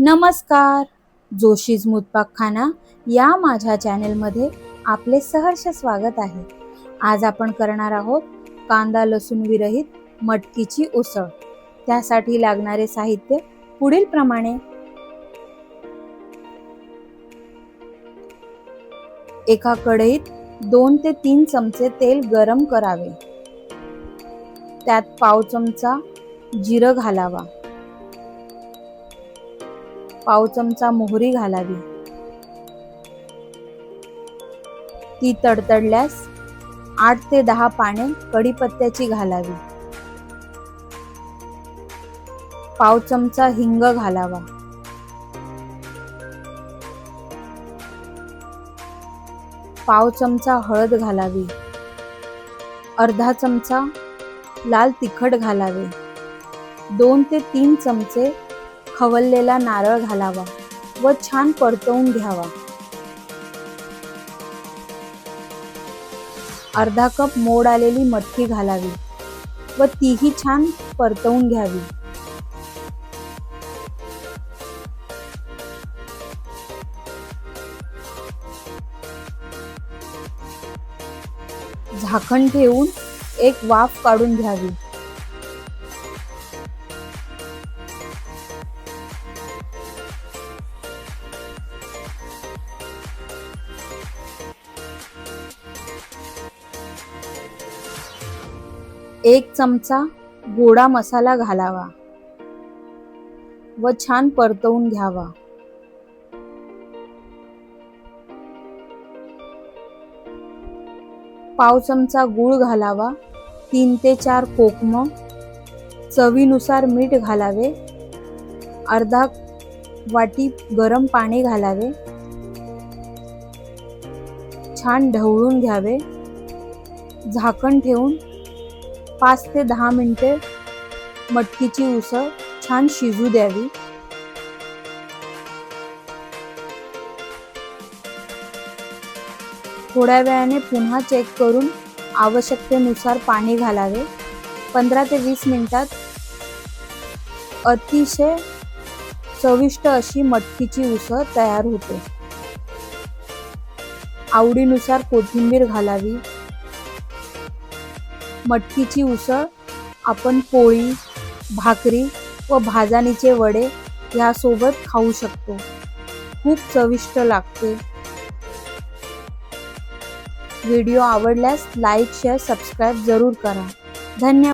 नमस्कार. जोशीज मुतपाकखाना या माझ्या चॅनेलमध्ये आपले सहर्ष स्वागत आहे. आज आपण करणार आहोत कांदा लसूण विरहित मटकीची उसळ. त्यासाठी लागणारे साहित्य पुढील प्रमाणे. एका कढईत 2 ते 3 चमचे तेल गरम करावे. त्यात पाव चमचा जिरं घालावा. पाव चमचा मोहरी घालावी. ती तडतडल्यास 8 ते 10 पाने कढीपत्त्याची घालावी. पाव चमचा हिंग घालावा. पाव चमचा हळद घालावी. अर्धा चमचा लाल तिखट घालावे. 2 ते 3 चमचे खवललेला नारळ घालावा व छान परतवून घ्यावा. अर्धा कप मोड आलेली मटकी घालावी व तीही छान परतवून घ्यावी. झाकण ठेवून एक वाफ काढून घ्यावी. एक चमचा गोडा मसाला घालावा व छान परतवून घ्यावा. पाव चमचा गूळ घालावा. 3 ते 4 कोकम. चवीनुसार मीठ घालावे. अर्धा वाटी गरम पाणी घालावे. छान ढवळून घ्यावे. झाकण ठेवून 5 ते 10 मिनिटे मटकीची उसळ छान शिजू द्यावी. थोड्या वेळाने पुन्हा चेक करून आवश्यकतेनुसार पाणी घालावे. 15 ते 20 मिनिटात अतिशय चविष्ट अशी मटकीची उसळ तयार होते. आवडीनुसार कोथिंबीर घालावी. मटकीची उसळ आपण पोळी, भाकरी व भाजणीचे वडे यासोबत खाऊ शकतो. खूप चविष्ट लागते. व्हिडिओ आवडल्यास लाईक, शेअर, सबस्क्राईब जरूर करा. धन्यवाद.